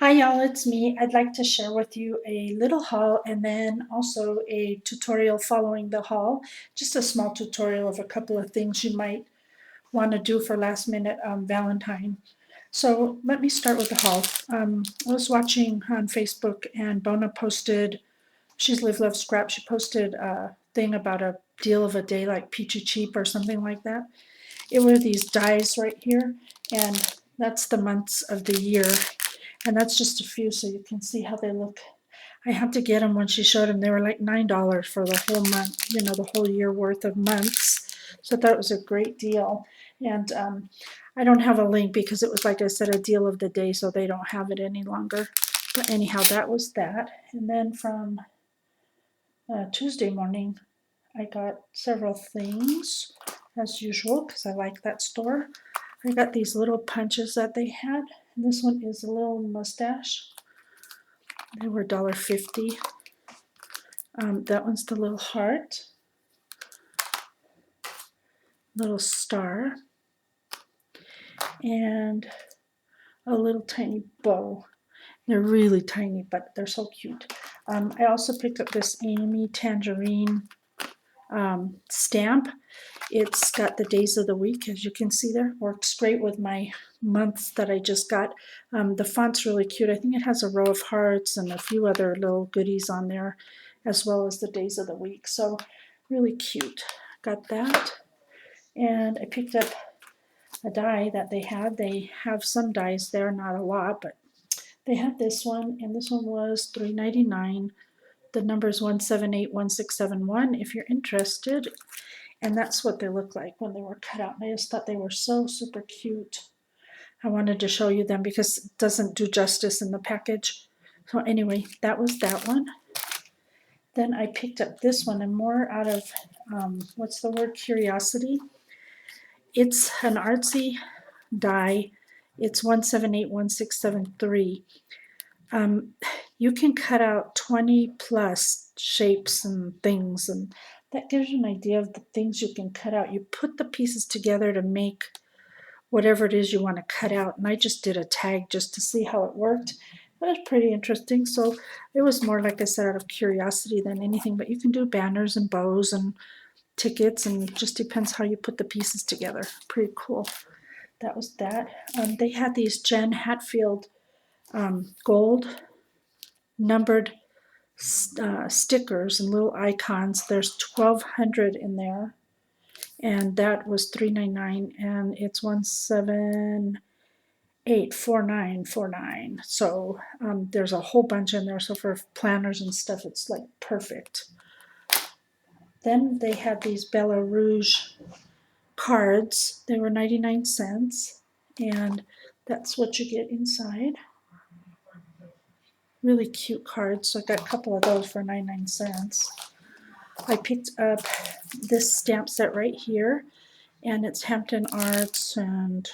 Hi y'all, it's me. I'd like to share with you a little haul and then also a tutorial following the haul. Just a small tutorial of a couple of things you might want to do for last minute Valentine. So let me start with the haul. I was watching on Facebook and Bona posted, she's Live Love Scrap, she posted a thing about a deal of a day like Peachy Cheap or something like that. It were these dies right here, and that's the months of the year, and that's just a few so you can see how they look. I had to get them when she showed them. They were like $9 for the whole month, the whole year worth of months. So I thought it was a great deal. And I don't have a link because it was, like I said, a deal of the day, so they don't have it any longer. But anyhow, that was that. And then from Tuesday morning, I got several things as usual because I like that store. I got these little punches that they had. And this one is a little mustache. They were $1.50. That one's the little heart, little star, and a little tiny bow. They're really tiny, but they're so cute. I also picked up this Amy Tangerine stamp. It's got the days of the week, as you can see there. Works great with my months that I just got. The font's really cute. I think it has a row of hearts and a few other little goodies on there, as well as the days of the week. So really cute. Got that. And I picked up a die that they had. They have some dies there, not a lot, but they had this one, and this one was $3.99. The number is 1781671 if you're interested. And that's what they look like when they were cut out. And I just thought they were so super cute. I wanted to show you them because it doesn't do justice in the package. So anyway, that was that one. Then I picked up this one, and more out of, what's the word, curiosity. It's an artsy die. It's 1781673. You can cut out 20 plus shapes and things, and that gives you an idea of the things you can cut out. You put the pieces together to make whatever it is you want to cut out, and I just did a tag just to see how it worked. That was pretty interesting. So it was more, like I said, out of curiosity than anything, but you can do banners and bows and tickets, and it just depends how you put the pieces together. Pretty cool. That was that. They had these Jen Hatfield gold numbered stickers and little icons. There's 1,200 in there, and that was $3.99, and it's 1784949. So there's a whole bunch in there. So for planners and stuff, it's like perfect. Then they had these Bella Rouge cards. They were 99 cents, and that's what you get inside. Really cute cards. So I got a couple of those for 99 cents. I picked up this stamp set right here, and it's Hampton Arts, and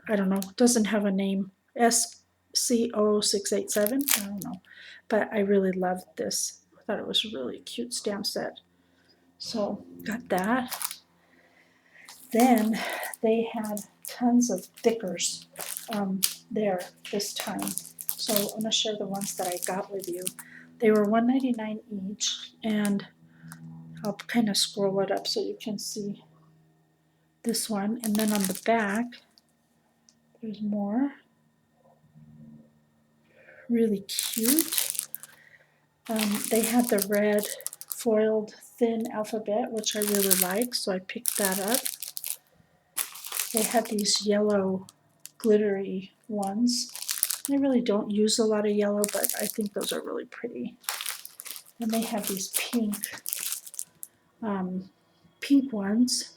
I don't know, it doesn't have a name. SCO687, I don't know. But I really loved this. I thought it was a really cute stamp set. So got that. Then they had tons of stickers there this time. So I'm going to share the ones that I got with you. They were $1.99 each, and I'll kind of scroll it up so you can see this one. And then on the back, there's more. Really cute. They had the red foiled thin alphabet, which I really like, so I picked that up. They had these yellow glittery ones. I really don't use a lot of yellow, but I think those are really pretty. And they have these pink ones,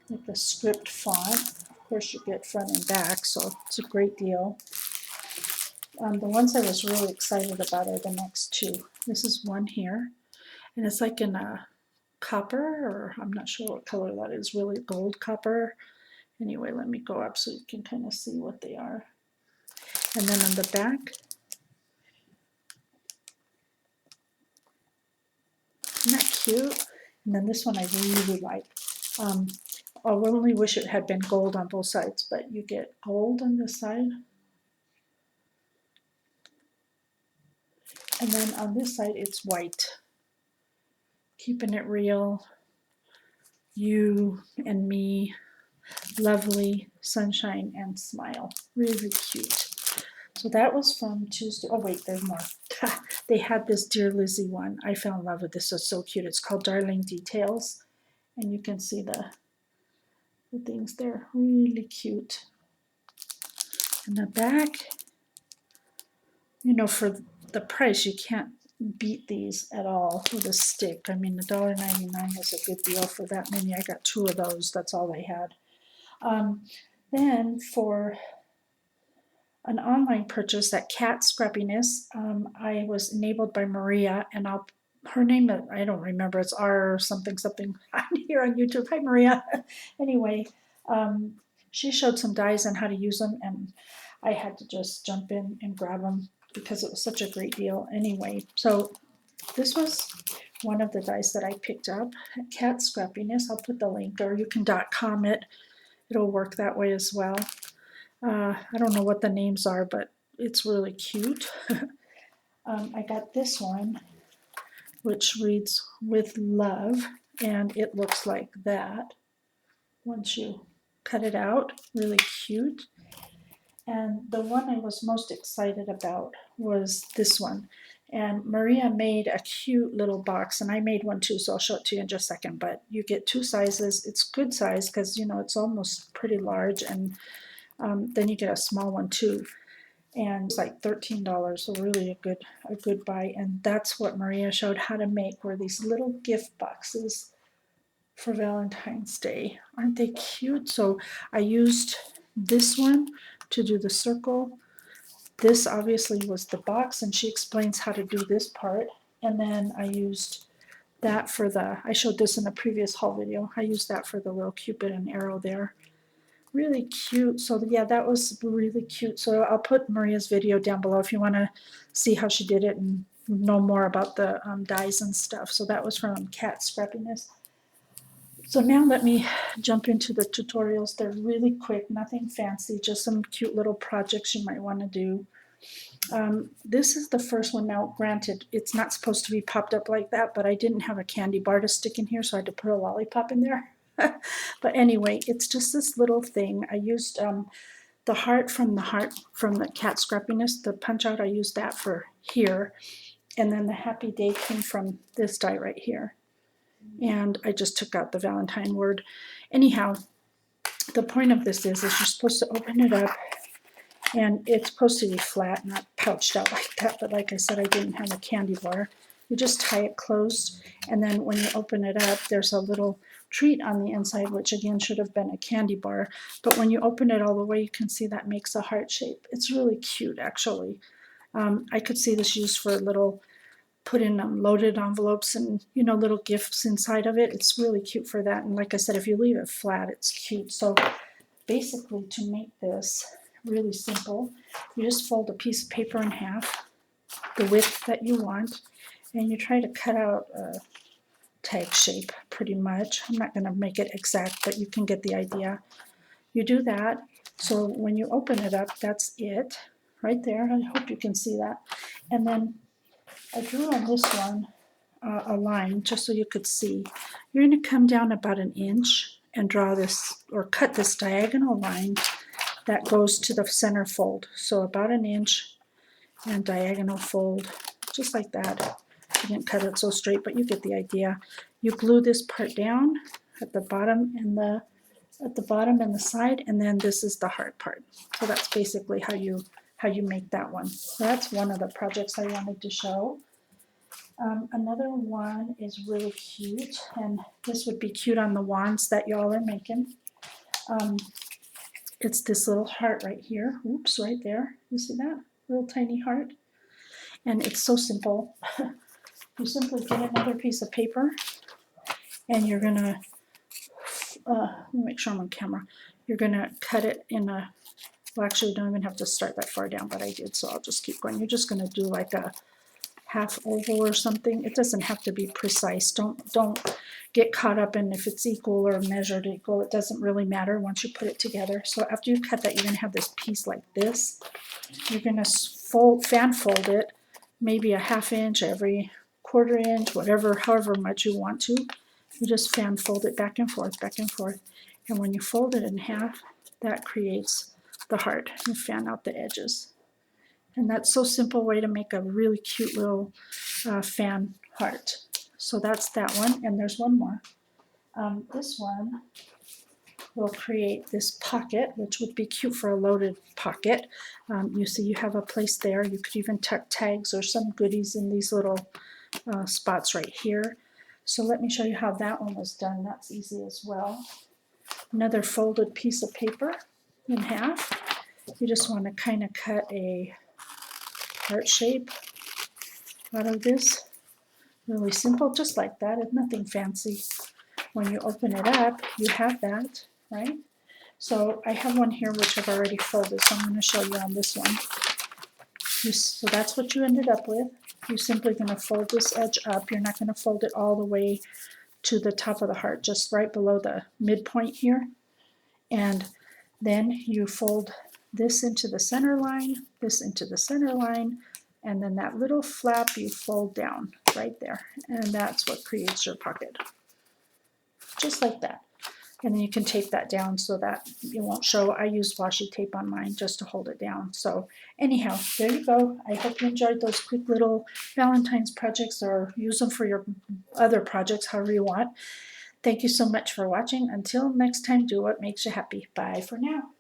like the script font. Of course, you get front and back, so it's a great deal. The ones I was really excited about are the next two. This is one here, and it's like in a copper, or I'm not sure what color that is, really gold copper. Anyway, let me go up so you can kind of see what they are. And then on the back, isn't that cute? And then this one I really like. I only wish it had been gold on both sides, but you get gold on this side. And then on this side, it's white. Keeping it real. You and me. Lovely, sunshine, and smile. Really cute. So that was from Tuesday. Oh wait, there's more. They had this Dear Lizzie one. I fell in love with this. It's so cute. It's called Darling Details. And you can see the things there. Really cute. And the back, you know, for the price, you can't beat these at all with a stick. I mean, $1.99 is a good deal for that many. I got 2 of those. That's all they had. Then for an online purchase at Cat Scrappiness, I was enabled by Maria, and her name, I don't remember, it's R something something here on YouTube. Hi, Maria. Anyway, she showed some dies on how to use them, and I had to just jump in and grab them because it was such a great deal anyway. So this was one of the dies that I picked up at Cat Scrappiness. I'll put the link, or you can .com it. It'll work that way as well. I don't know what the names are, but it's really cute. I got this one, which reads With Love, and it looks like that once you cut it out. Really cute. And the one I was most excited about was this one. And Maria made a cute little box, and I made one too, so I'll show it to you in just a second. But you get 2 sizes. It's good size because, you know, it's almost pretty large, and then you get a small one too. And it's like $13, so really a good buy. And that's what Maria showed how to make, were these little gift boxes for Valentine's Day. Aren't they cute? So I used this one to do the circle. This obviously was the box, and she explains how to do this part. And then I used that for I showed this in a previous haul video. I used that for the little Cupid and arrow there. Really cute. So yeah, that was really cute. So I'll put Maria's video down below if you want to see how she did it and know more about the dies and stuff. So that was from Cat Scrappiness. So now let me jump into the tutorials. They're really quick, nothing fancy, just some cute little projects you might want to do. This is the first one. Now, granted, it's not supposed to be popped up like that, but I didn't have a candy bar to stick in here, so I had to put a lollipop in there. But anyway, it's just this little thing. I used the heart from the Cat Scrappiness, the punch out. I used that for here, and then the happy day came from this die right here. And I just took out the Valentine word. Anyhow, the point of this is you're supposed to open it up, and it's supposed to be flat, not pouched out like that. But like I said, I didn't have a candy bar. You just tie it closed, and then when you open it up, there's a little treat on the inside, which again should have been a candy bar. But when you open it all the way, you can see that makes a heart shape. It's really cute, actually. I could see this used for little put in loaded envelopes and, you know, little gifts inside of it. It's really cute for that. And like I said, if you leave it flat, it's cute. So basically, to make this really simple, you just fold a piece of paper in half, the width that you want, and you try to cut out a tag shape pretty much. I'm not going to make it exact, but you can get the idea. You do that. So when you open it up, that's it right there. I hope you can see that. And then I drew on this one a line just so you could see. You're going to come down about 1 inch and draw this, or cut this diagonal line that goes to the center fold. So about 1 inch and diagonal fold, just like that. I didn't cut it so straight, but you get the idea. You glue this part down at the bottom and the side, and then this is the heart part. So that's basically how you make that one. So that's one of the projects I wanted to show. Another one is really cute, and this would be cute on the wands that y'all are making. It's this little heart right here. Oops, right there. You see that? Little tiny heart. And it's so simple. You simply get another piece of paper, and you're going to, let me make sure I'm on camera. You're going to cut it in a, well, actually, you don't even have to start that far down, but I did, so I'll just keep going. You're just going to do like a half oval or something. It doesn't have to be precise. Don't get caught up in if it's equal or measured equal. It doesn't really matter once you put it together. So after you cut that, you're going to have this piece like this. You're going to fan fold it, maybe a ½ inch, every quarter inch, whatever, however much you want to. You just fan fold it back and forth, back and forth. And when you fold it in half, that creates the heart. You fan out the edges. And that's so simple way to make a really cute little fan heart. So that's that one, and there's one more. This one will create this pocket, which would be cute for a loaded pocket. You see you have a place there. You could even tuck tags or some goodies in these little spots right here. So let me show you how that one was done. That's easy as well. Another folded piece of paper in half. You just want to kind of cut a heart shape out of this. Really simple, just like that. It's nothing fancy. When you open it up, you have that, right? So I have one here which I've already folded, so I'm going to show you on this one. So that's what you ended up with. You're simply going to fold this edge up. You're not going to fold it all the way to the top of the heart, just right below the midpoint here. And then you fold this into the center line, this into the center line, and then that little flap you fold down right there. And that's what creates your pocket. Just like that. And then you can tape that down so that it won't show. I use washi tape on mine just to hold it down. So anyhow, there you go. I hope you enjoyed those quick little Valentine's projects, or use them for your other projects, however you want. Thank you so much for watching. Until next time, do what makes you happy. Bye for now.